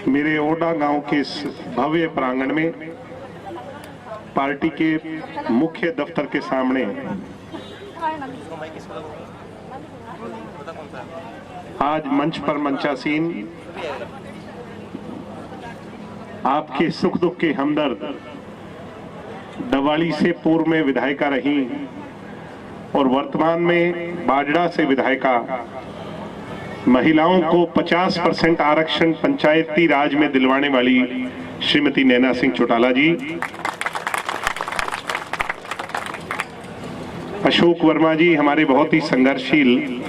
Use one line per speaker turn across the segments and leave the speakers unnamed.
मेरे ओडा गांव के इस भव्य प्रांगण में पार्टी के मुख्य दफ्तर के सामने आज मंच पर मंचासीन आपके सुख दुख के हमदर्द, दवाली से पूर्व में विधायिका रही और वर्तमान में बाजड़ा से विधायिका, महिलाओं को 50% आरक्षण पंचायती राज में दिलवाने वाली श्रीमती नैना सिंह चौटाला जी, अशोक वर्मा जी हमारे बहुत ही संघर्षशील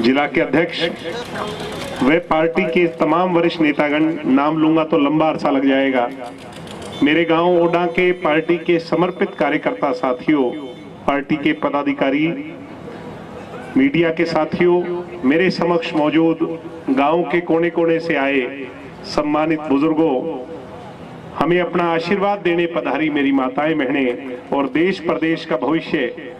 जिला के अध्यक्ष, वे पार्टी के तमाम वरिष्ठ नेतागण, नाम लूंगा तो लंबा अरसा लग जाएगा, मेरे गांव ओडा के पार्टी के समर्पित कार्यकर्ता साथियों, पार्टी के पदाधिकारी, मीडिया के साथियों, मेरे समक्ष मौजूद गांव के कोने कोने से आए सम्मानित बुजुर्गों, हमें अपना आशीर्वाद देने पधारी मेरी माताएं बहनें और देश प्रदेश का भविष्य,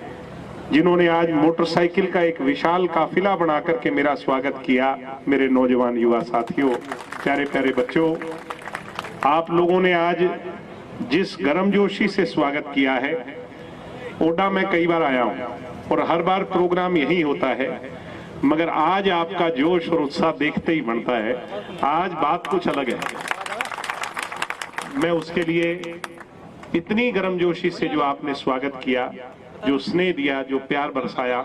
जिन्होंने आज मोटरसाइकिल का एक विशाल काफिला बना करके मेरा स्वागत किया, मेरे नौजवान युवा साथियों, प्यारे प्यारे बच्चों, आप लोगों ने आज जिस गर्मजोशी से स्वागत किया है, ओडा में कई बार आया हूं और हर बार प्रोग्राम यही होता है, मगर आज आपका जोश और उत्साह देखते ही बनता है। आज बात कुछ अलग है। मैं उसके लिए इतनी गर्मजोशी से जो आपने स्वागत किया, जो स्नेह दिया, जो प्यार बरसाया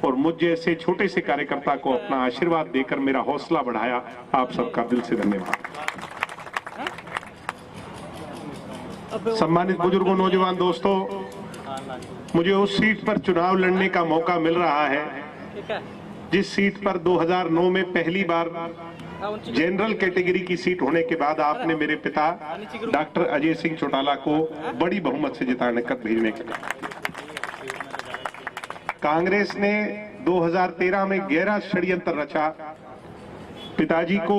और मुझ जैसे छोटे से कार्यकर्ता को अपना आशीर्वाद देकर मेरा हौसला बढ़ाया, आप सबका दिल से धन्यवाद। सम्मानित बुजुर्गों, नौजवान दोस्तों, मुझे उस सीट पर चुनाव लड़ने का मौका मिल रहा है जिस सीट पर 2009 में पहली बार जनरल कैटेगरी की सीट होने के बाद आपने मेरे पिता डॉक्टर अजय सिंह चौटाला को बड़ी बहुमत से जिताने कर भेजने के बाद कांग्रेस ने 2013 में गहरा षड्यंत्र रचा, पिताजी को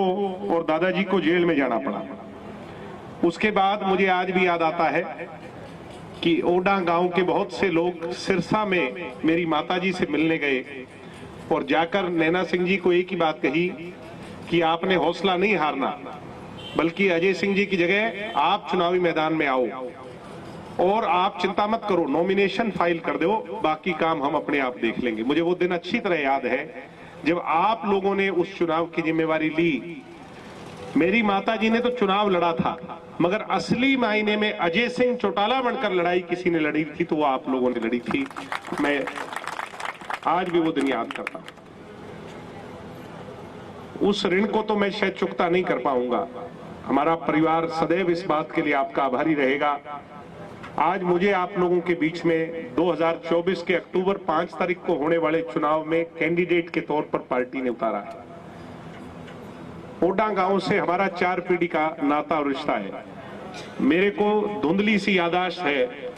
और दादाजी को जेल में जाना पड़ा। उसके बाद मुझे आज भी याद आता है कि ओडा गांव के बहुत से लोग सिरसा में मेरी माताजी से मिलने गए और जाकर नैना सिंह जी को एक ही बात कही कि आपने हौसला नहीं हारना, बल्कि अजय सिंह जी की जगह आप चुनावी मैदान में आओ और आप चिंता मत करो, नॉमिनेशन फाइल कर दो, बाकी काम हम अपने आप देख लेंगे। मुझे वो दिन अच्छी तरह याद है जब आप लोगों ने उस चुनाव की जिम्मेवारी ली। मेरी माताजी ने तो चुनाव लड़ा था, मगर असली मायने में अजय सिंह चौटाला बनकर लड़ाई किसी ने लड़ी थी तो वो आप लोगों ने लड़ी थी। मैं आज भी वो दिन याद करता हूं। उस ऋण को तो मैं शायद चुकता नहीं कर पाऊंगा। हमारा परिवार सदैव इस बात के लिए आपका आभारी रहेगा। आज मुझे आप लोगों के बीच में 2024 के अक्टूबर 5 तारीख को होने वाले चुनाव में कैंडिडेट के तौर पर पार्टी ने उतारा है। ओडा गांव से हमारा 4 पीढ़ी का नाता और रिश्ता है। मेरे को धुंधली सी यादाश्त है,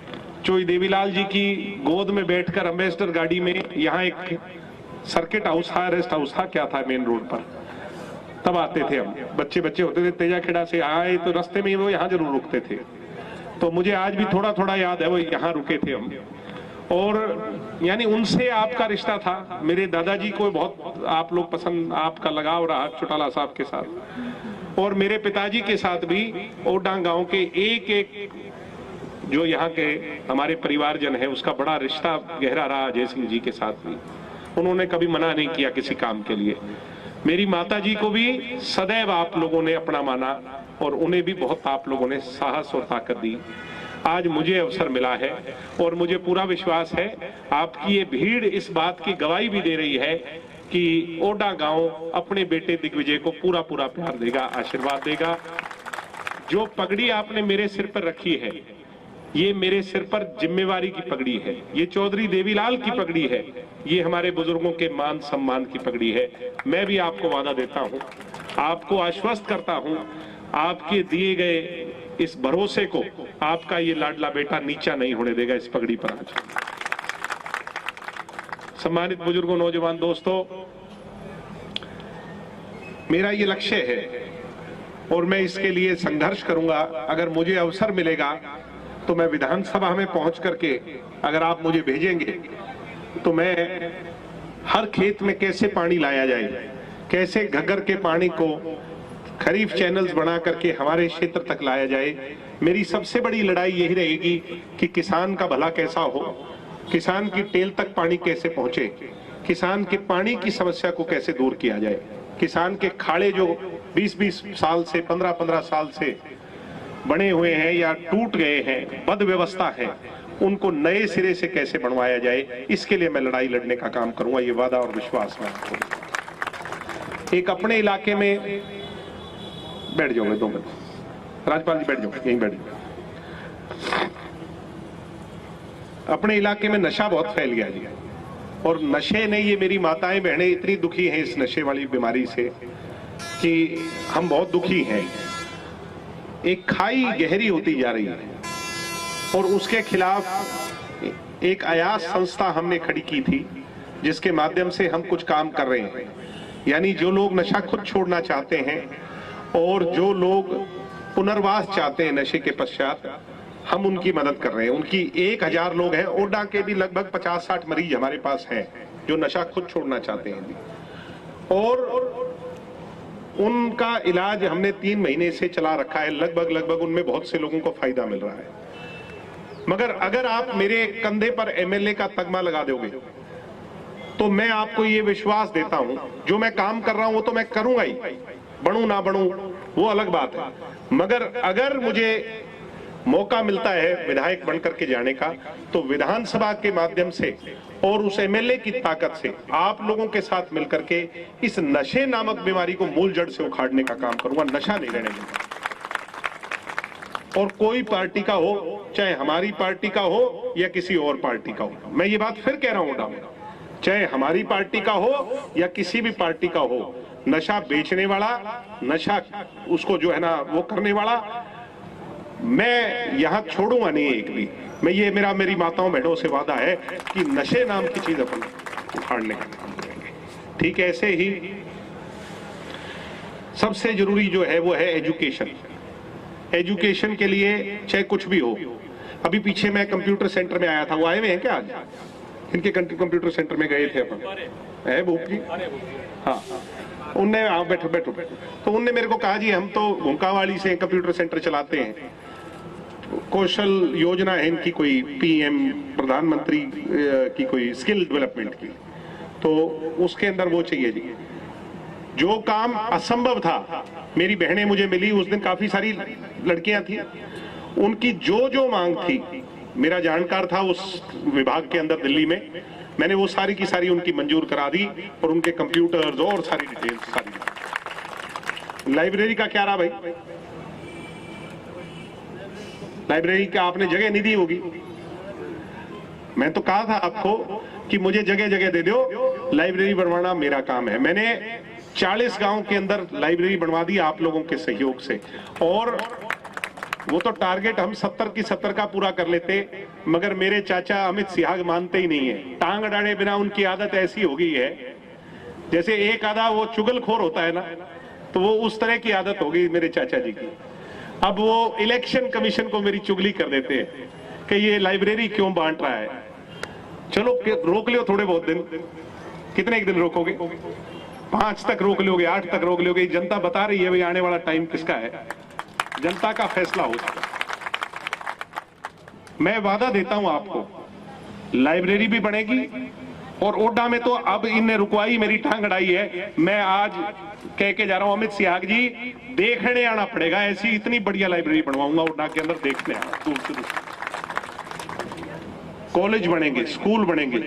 चोई देवीलाल जी की गोद में बैठकर अम्बेसडर गाड़ी में, यहाँ एक सर्किट हाउस था, रेस्ट हाउस था, क्या था मेन रोड पर, तब आते थे हम, बच्चे बच्चे होते थे, तेजाखेड़ा से आए तो रास्ते में वो यहाँ जरूर रुकते थे। तो मुझे आज भी थोड़ा थोड़ा याद है वो यहाँ रुके थे हम, और यानी उनसे आपका रिश्ता था। मेरे दादाजी को बहुत आप लोग पसंद, आपका लगाव रहा चौटाला साहब के साथ, और मेरे पिताजी के साथ भी ओडा गांव के एक एक जो यहाँ के हमारे परिवारजन है उसका बड़ा रिश्ता गहरा रहा। अजय सिंह जी के साथ भी उन्होंने कभी मना नहीं किया किसी काम के लिए। मेरी माताजी को भी सदैव आप लोगों ने अपना माना और उन्हें भी बहुत आप लोगों ने साहस और ताकत दी। आज मुझे अवसर मिला है और मुझे पूरा विश्वास है आपकी ये भीड़ इस बात की गवाही भी दे रही है कि ओडा गांव अपने बेटे दिग्विजय को पूरा पूरा प्यार देगा, आशीर्वाद देगा। जो पगड़ी आपने मेरे सिर पर रखी है, ये मेरे सिर पर जिम्मेवारी की पगड़ी है, ये चौधरी देवीलाल की पगड़ी है, ये हमारे बुजुर्गों के मान सम्मान की पगड़ी है। मैं भी आपको वादा देता हूं, आपको आश्वस्त करता हूं, आपके दिए गए इस भरोसे को आपका ये लाडला बेटा नीचा नहीं होने देगा इस पगड़ी पर। आज सम्मानित बुजुर्गों, नौजवान दोस्तों, मेरा ये लक्ष्य है और मैं इसके लिए संघर्ष करूंगा। अगर मुझे अवसर मिलेगा तो मैं विधानसभा में पहुंच करके, अगर आप मुझे भेजेंगे तो मैं हर खेत में कैसे पानी लाया जाए, कैसे घग्गर के पानी को खरीफ चैनल्स बना करके हमारे क्षेत्र तक लाया जाए। मेरी सबसे बड़ी लड़ाई यही रहेगी कि किसान का भला कैसा हो, किसान की टेल तक पानी कैसे पहुंचे, किसान के पानी की समस्या को कैसे दूर किया जाए, किसान के खाड़े जो 20-20 साल से 15-15 साल से बने हुए हैं या टूट गए हैं, बद व्यवस्था है, उनको नए सिरे से कैसे बनवाया जाए, इसके लिए मैं लड़ाई लड़ने का काम करूंगा। ये वादा और विश्वास मैं आपको। एक अपने इलाके में बैठ जाओगे 2 मिनट, राज्यपाल जी बैठ जाओ, यहीं बैठ जाओ। अपने इलाके में नशा बहुत फैल गया जी, और नशे ने, ये मेरी माताएं बहनें इतनी दुखी हैं इस नशे वाली बीमारी से कि हम बहुत दुखी हैं। एक खाई गहरी होती जा रही है और उसके खिलाफ एक अयास संस्था हमने खड़ी की थी जिसके माध्यम से हम कुछ काम कर रहे हैं। यानी जो लोग नशा खुद छोड़ना चाहते हैं और जो लोग पुनर्वास चाहते हैं नशे के पश्चात, हम उनकी मदद कर रहे हैं। उनकी 1000 लोग हैं, ओडा के भी लगभग 50-60 मरीज हमारे पास हैं जो नशा खुद छोड़ना चाहते हैं और उनका इलाज हमने 3 महीने से चला रखा है। लगभग उनमें बहुत से लोगों को फायदा मिल रहा है। मगर अगर आप मेरे कंधे पर एमएलए का तगमा लगा दोगे तो मैं आपको ये विश्वास देता हूं, जो मैं काम कर रहा हूं वो तो मैं करूंगा ही, बनूं ना बनूं वो अलग बात है। मगर अगर मुझे मौका मिलता है विधायक बनकर के जाने का, तो विधानसभा के माध्यम से और उस एमएलए की ताकत से आप लोगों के साथ मिलकर के इस नशे नामक बीमारी को मूल जड़ से उखाड़ने का काम करूंगा। नशा नहीं रहने दूंगा। और कोई पार्टी का हो, चाहे हमारी पार्टी का हो या किसी और पार्टी का हो, मैं ये बात फिर कह रहा हूं, चाहे हमारी पार्टी का हो या किसी भी पार्टी का हो, नशा बेचने वाला, नशा उसको जो है ना वो करने वाला, मैं यहां छोड़ूंगा नहीं एक भी। मैं ये मेरी माताओं बहनों से वादा है कि नशे नाम की चीज अपन उखाड़ने का काम करेंगे। ठीक ऐसे ही सबसे जरूरी जो है वो है एजुकेशन। एजुकेशन के लिए चाहे कुछ भी हो, अभी पीछे मैं कंप्यूटर सेंटर में आया था, वो आए हुए हैं क्या आज? इनके कंप्यूटर सेंटर में गए थे अपन, है भूप जी? हाँ, उनने बैठो बैठो बैठो, तो उनने मेरे को कहा जी हम तो भूंकावाली से कंप्यूटर सेंटर चलाते हैं, कौशल योजना है इनकी कोई पीएम प्रधानमंत्री की कोई स्किल डेवलपमेंट की, तो उसके अंदर वो चाहिए जी। जो काम असंभव था, मेरी बहनें मुझे मिली उस दिन, काफी सारी लड़कियां थी, उनकी जो मांग थी, मेरा जानकार था उस विभाग के अंदर दिल्ली में, मैंने वो सारी की सारी उनकी मंजूर करा दी और उनके कंप्यूटर्स और सारी डिटेल्स सारी। लाइब्रेरी का क्या रहा भाई? लाइब्रेरी का आपने जगह नहीं दी होगी। मैं तो कहा था आपको कि मुझे जगह जगह दे दो, लाइब्रेरी बनवाना मेरा काम है। मैंने 40 गांव के अंदर लाइब्रेरी बनवा दी आप लोगों के सहयोग से, और वो तो टारगेट हम 70 की 70 का पूरा कर लेते, मगर मेरे चाचा अमित सिहाग मानते ही नहीं है। टांग अड़ाड़े बिना उनकी आदत ऐसी हो गई है, जैसे एक आधा वो चुगलखोर होता है ना, तो वो उस तरह की आदत हो गई मेरे चाचा जी की। अब वो इलेक्शन कमीशन को मेरी चुगली कर देते हैं कि ये लाइब्रेरी क्यों बांट रहा है। चलो रोक लो थोड़े बहुत दिन, कितने दिन रोकोगे? 5 तक रोक लोगे, 8 तक रोक लोगे? जनता बता रही है भाई आने वाला टाइम किसका है, जनता का फैसला हो सकता है। मैं वादा देता हूं आपको, लाइब्रेरी भी बनेगी, और ओडा में तो अब इनने रुकवाई, मेरी टांग अड़ाई है। मैं आज कह के जा रहा हूं अमित सिहाग जी, देखने आना पड़ेगा, ऐसी इतनी बढ़िया लाइब्रेरी बनवाऊंगा ओडा के अंदर, देखने आना। दूर से दूर कॉलेज बनेंगे, स्कूल बनेंगे,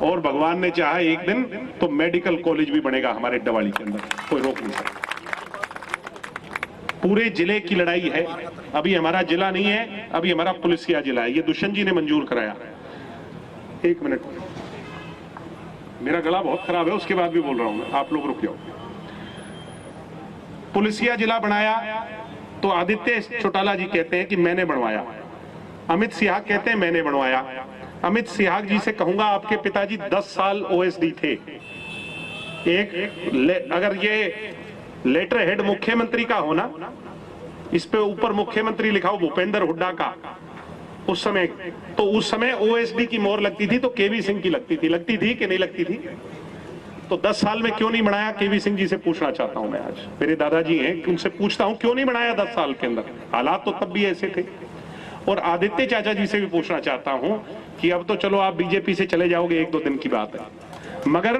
और भगवान ने चाहा एक दिन तो मेडिकल कॉलेज भी बनेगा हमारे डवाली के अंदर, कोई रोक नहीं सकता। पूरे जिले की लड़ाई है, अभी हमारा जिला नहीं है, अभी हमारा पुलिसिया जिला है, ये दुष्यंत जी ने मंजूर कराया। 1 मिनट, मेरा गला बहुत खराब है, उसके बाद भी बोल रहा हूं मैं, आप लोग रुक जाओ। पुलिसिया जिला बनाया तो आदित्य चौटाला जी कहते हैं कि मैंने बनवाया, अमित सिहाग कहते हैं मैंने बनवाया। अमित सिहाग जी से कहूंगा आपके पिताजी 10 साल ओएसडी थे। अगर ये लेटर हेड मुख्यमंत्री का होना, इस पे ऊपर मुख्यमंत्री लिखा हो भूपेंद्र हुड्डा का, उस समय, तो उस समय ओएसडी की मोहर लगती थी तो केवी सिंह की लगती थी कि नहीं लगती थी? तो 10 साल में क्यों नहीं बनाया, केवी सिंह जी से पूछना चाहता हूं मैं। आज मेरे दादाजी हैं, उनसे पूछता हूं क्यों नहीं बनाया 10 साल के अंदर, हालात तो तब भी ऐसे थे। और आदित्य चाचा जी से भी पूछना चाहता हूं कि अब तो चलो आप बीजेपी से चले जाओगे, 1-2 दिन की बात है, मगर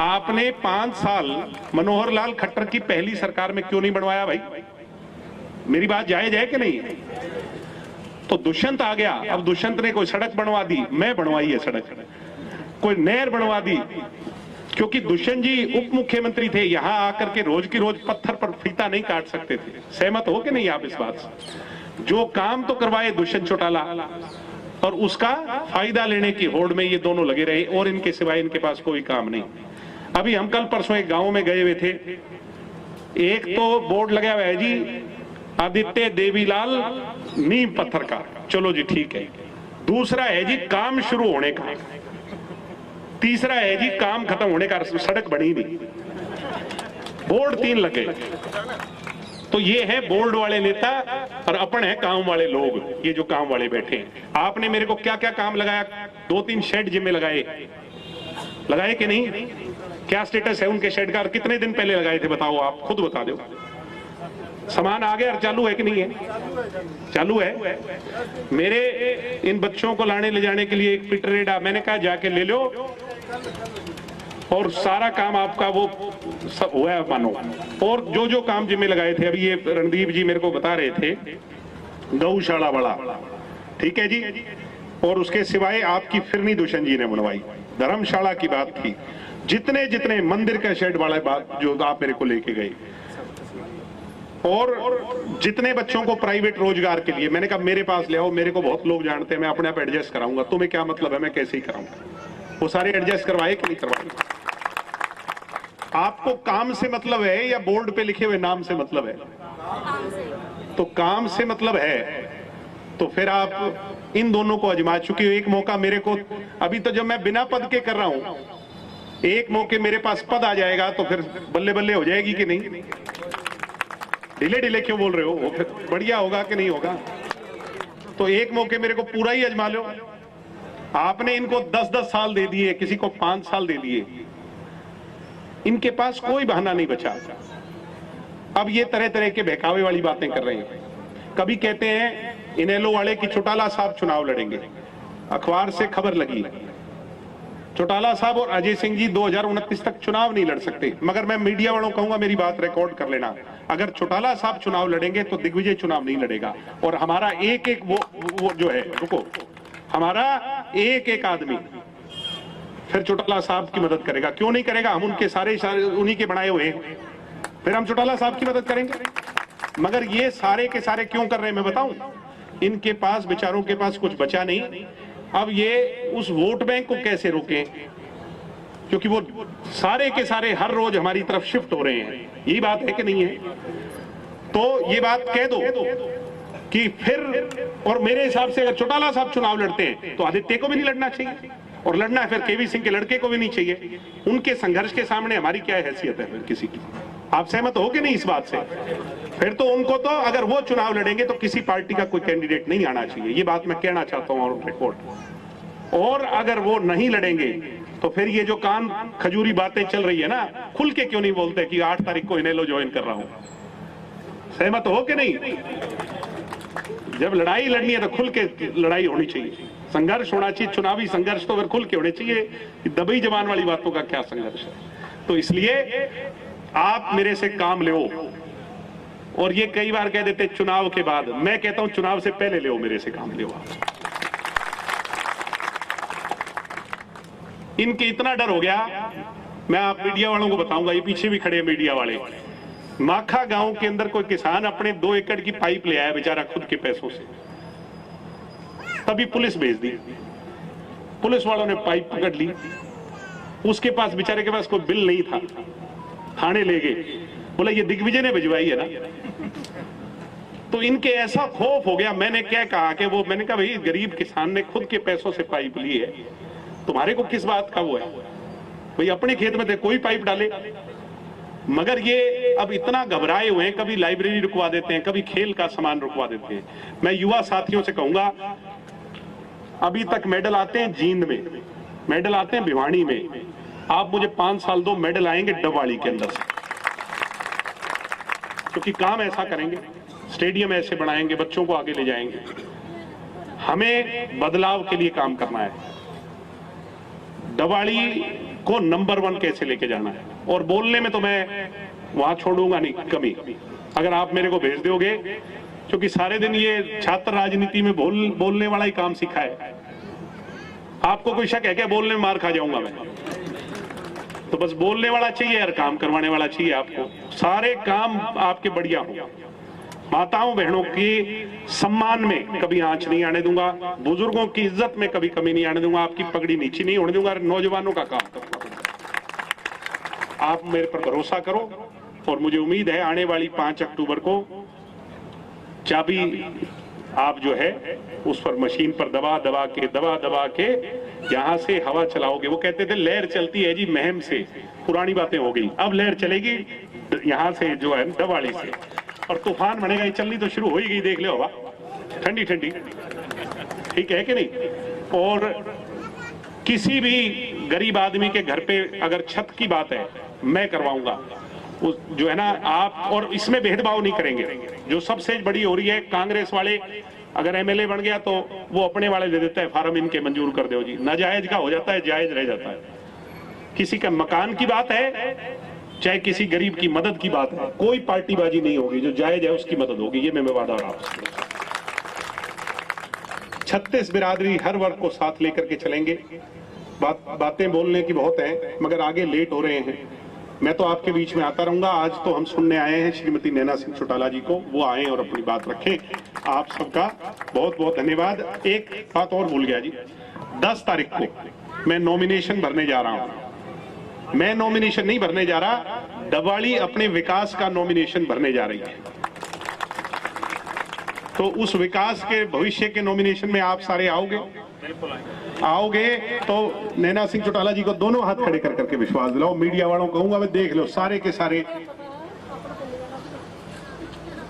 आपने 5 साल मनोहर लाल खट्टर की पहली सरकार में क्यों नहीं बनवाया भाई? मेरी बात जायज है कि नहीं है? तो दुष्यंत आ गया, अब दुष्यंत ने कोई सड़क बनवा दी, मैं बनवाई है सड़क, कोई नहर बनवा दी, क्योंकि दुष्यंत जी उप मुख्यमंत्री थे, यहां आकर के रोज की रोज पत्थर पर फीता नहीं काट सकते थे। सहमत हो कि नहीं आप इस बात से? जो काम तो करवाए दुष्यंत चौटाला, और उसका फायदा लेने की होड़ में ये दोनों लगे रहे, और इनके सिवाय इनके पास कोई काम नहीं। अभी हम कल परसों एक गांव में गए हुए थे, एक तो बोर्ड लगा हुआ है जी आदित्य देवीलाल नींव पत्थर का, चलो जी ठीक है। दूसरा है जी काम शुरू होने का, तीसरा है जी काम खत्म होने का, सड़क बनी नहीं, बोर्ड 3 लगे। तो ये है बोर्ड वाले नेता और अपन है काम वाले लोग, ये जो काम वाले बैठे हैं। आपने मेरे को क्या क्या काम लगाया, 2-3 शेड जिम्मे लगाए कि नहीं? क्या स्टेटस है उनके शेड का, और कितने दिन पहले लगाए थे बताओ, आप खुद बता दो। सामान आ गया और चालू है कि नहीं है? चालू है। मेरे इन बच्चों को लाने ले जाने के लिए एक फिटर रेडा, मैंने कहा जाके ले लो, और सारा काम आपका वो सब हुआ है मानो। और जो जो काम जिम्मे लगाए थे, अभी ये रणदीप जी मेरे को बता रहे थे, गौशाला बड़ा ठीक है जी, और उसके सिवाय आपकी फिरनी दुष्यंत जी ने बनवाई, धर्मशाला की बात थी, जितने जितने मंदिर का शेड वाला बात जो आप मेरे को लेके गए, और जितने बच्चों को प्राइवेट रोजगार के लिए, मैंने कहा मेरे पास ले आओ, मेरे को बहुत लोग जानते हैं, मैं अपने आप एडजस्ट कराऊंगा, तुम्हें क्या मतलब है मैं कैसे ही कराऊंगा। वो सारे एडजस्ट करवाए कि नहीं करवाए? आपको काम से मतलब है या बोर्ड पे लिखे हुए नाम से मतलब है? तो काम से मतलब है, तो फिर आप इन दोनों को आजमा चुके हो। एक मौका मेरे को, अभी तो जब मैं बिना पद के कर रहा हूं, एक मौके मेरे पास पद आ जाएगा तो फिर बल्ले बल्ले हो जाएगी कि नहीं? ढीले ढीले क्यों बोल रहे हो? वो फिर बढ़िया होगा कि नहीं होगा? तो एक मौके मेरे को पूरा ही आजमा लो। आपने इनको 10-10 साल दे दिए, किसी को 5 साल दे दिए, इनके पास कोई बहाना नहीं बचा। अब ये तरह तरह के बहकावे वाली बातें कर रहे हैं। कभी कहते हैं इनेलो वाले की चौटाला साहब चुनाव लड़ेंगे, अखबार से खबर लगी चौटाला साहब और अजय सिंह जी 2029 तक चुनाव नहीं लड़ सकते। मगर मैं मीडिया वालों को कहूंगा मेरी बात रिकॉर्ड कर लेना, अगर चौटाला साहब चुनाव लड़ेंगे तो दिग्विजय चुनाव नहीं लड़ेगा। और हमारा एक एक वो जो है, रुको, हमारा एक एक आदमी फिर चौटाला साहब की मदद करेगा। क्यों नहीं करेगा? हम उनके सारे उन्हीं के बनाए हुए हैं, फिर हम चौटाला साहब की मदद करेंगे। मगर ये सारे के सारे क्यों कर रहे हैं मैं बताऊं? इनके पास, बेचारों के पास कुछ बचा नहीं। अब ये उस वोट बैंक को कैसे रोकें, क्योंकि वो सारे के सारे हर रोज हमारी तरफ शिफ्ट हो रहे हैं। यही बात है कि नहीं है? तो ये बात कह दो कि फिर, और मेरे हिसाब से अगर चौटाला साहब चुनाव लड़ते हैं तो आदित्य को भी नहीं लड़ना चाहिए, और लड़ना है फिर केवी सिंह के लड़के को भी नहीं चाहिए। उनके संघर्ष के सामने हमारी क्या हैसियत है फिर किसी की? आप सहमत हो कि नहीं इस बात से? फिर तो उनको तो, अगर वो चुनाव लड़ेंगे तो किसी पार्टी का कोई कैंडिडेट नहीं आना चाहिए। ये बात मैं कहना चाहता हूं और रिकॉर्ड। और अगर वो नहीं लड़ेंगे तो फिर ये जो कान खजूरी बातें चल रही है ना, खुल के क्यों नहीं बोलते कि 8 तारीख को इनेलो ज्वाइन कर रहा हूं? सहमत हो कि नहीं? जब लड़ाई लड़नी है तो खुल के लड़ाई होनी चाहिए, संघर्ष होना चाहिए। चुनावी संघर्ष तो फिर खुल के होने चाहिए। दबई जबान वाली बातों का क्या संघर्ष है? तो इसलिए आप मेरे से काम ले। और ये कई बार कह देते चुनाव के बाद, मैं कहता हूं चुनाव से पहले ले, मेरे से काम ले। इनके इतना डर हो गया, मैं आप मीडिया वालों को बताऊंगा, ये पीछे भी खड़े हैं मीडिया वाले। माखा गांव के अंदर कोई किसान अपने 2 एकड़ की पाइप ले आया बेचारा खुद के पैसों से, तभी पुलिस भेज दी। पुलिस वालों ने पाइप पकड़ ली, उसके पास बेचारे के पास कोई बिल नहीं था, थाने ले गए, बोला ये दिग्विजय ने भिजवाई है ना। तो इनके ऐसा खौफ हो गया। मैंने क्या कहा कि वो, मैंने कहा भाई गरीब किसान ने खुद के पैसों से पाइप ली है, तुम्हारे को किस बात का वो है भाई? अपने खेत में थे, कोई पाइप डाले। मगर ये अब इतना घबराए हुए हैं, कभी लाइब्रेरी रुकवा देते हैं, कभी खेल का सामान रुकवा देते हैं। मैं युवा साथियों से कहूंगा, अभी तक मेडल आते हैं जींद में, मेडल आते हैं भिवानी में, आप मुझे 5 साल दो, मेडल आएंगे डबवाली के अंदर से, क्योंकि काम ऐसा करेंगे, स्टेडियम ऐसे बनाएंगे, बच्चों को आगे ले जाएंगे। हमें बदलाव के लिए काम करना है। डबवाली को नंबर 1 कैसे लेके जाना है, और बोलने में तो मैं वहां छोड़ूंगा नहीं कमी। अगर आप मेरे को भेज दोगे, क्योंकि सारे दिन ये छात्र राजनीति में बोलने वाला ही काम सीखा है। आपको कोई शक है क्या बोलने में मार खा जाऊंगा मैं? तो बस बोलने वाला चाहिए यार, काम करवाने वाला चाहिए। आपको सारे काम आपके बढ़िया हो। माताओं बहनों की सम्मान में कभी आंच नहीं आने दूंगा, बुजुर्गों की इज्जत में कभी कमी नहीं आने दूंगा, आपकी पगड़ी नीची नहीं होने दूंगा, नौजवानों का काम करूंगा। आप मेरे पर भरोसा करो, और मुझे उम्मीद है आने वाली 5 अक्टूबर को चाबी आप जो है उस पर मशीन पर दबा दबा के यहां से हवा चलाओगे। वो कहते थे लहर चलती है जी महम से, पुरानी बातें हो गई, अब लहर चलेगी यहां से जो है डबवाली से, और तूफान बनेगा। ये चलनी तो शुरू हो ही गई, देख लो हवा ठंडी ठंडी, ठीक है कि नहीं। और किसी भी गरीब आदमी के घर पे अगर छत की बात है, मैं करवाऊंगा उस जो है ना आप, और इसमें भेदभाव नहीं करेंगे। जो सबसे बड़ी हो रही है, कांग्रेस वाले अगर एमएलए बन गया तो वो अपने वाले दे देता है, फार्म इनके मंजूर कर दो जी, नाजायज का हो जाता है, जायज रह जाता है। किसी का मकान की बात है, चाहे किसी गरीब की मदद की बात है, कोई पार्टीबाजी नहीं होगी, जो जायज है उसकी मदद होगी, ये मैं वादा रहा हूं। 36 बिरादरी हर वर्ग को साथ लेकर के चलेंगे। बातें बोलने की बहुत है, मगर आगे लेट हो रहे हैं। मैं तो आपके बीच में आता रहूंगा। आज तो हम सुनने आए हैं श्रीमती नैना सिंह चौटाला जी को, वो आए और अपनी बात रखें। आप सबका बहुत बहुत धन्यवाद। एक बात और भूल गया जी, 10 तारीख को मैं नॉमिनेशन भरने जा रहा हूं। मैं नॉमिनेशन नहीं भरने जा रहा, डबवाली अपने विकास का नॉमिनेशन भरने जा रही है। तो उस विकास के भविष्य के नॉमिनेशन में आप सारे आओगे तो नैना सिंह चौटाला जी को दोनों हाथ खड़े कर करके विश्वास दिलाओ। मीडिया वालों को कहूंगा, मैं देख लो सारे के सारे,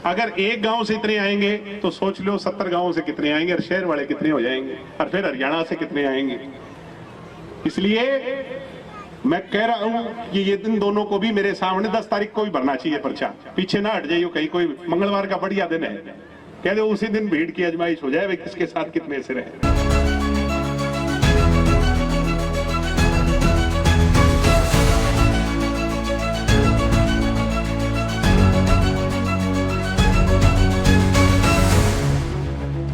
अगर एक गांव से इतने आएंगे तो सोच लो 70 गांवों से कितने आएंगे, और शहर वाले कितने हो जाएंगे, और फिर हरियाणा से कितने आएंगे। इसलिए मैं कह रहा हूं कि ये दिन दोनों को भी मेरे सामने 10 तारीख को भी भरना चाहिए पर्चा। पीछे ना हट जाइए कहीं, कोई मंगलवार का बढ़िया दिन है, कह दो उसी दिन भीड़ की आजमाइश हो जाए, वे किसके साथ कितने से रहे।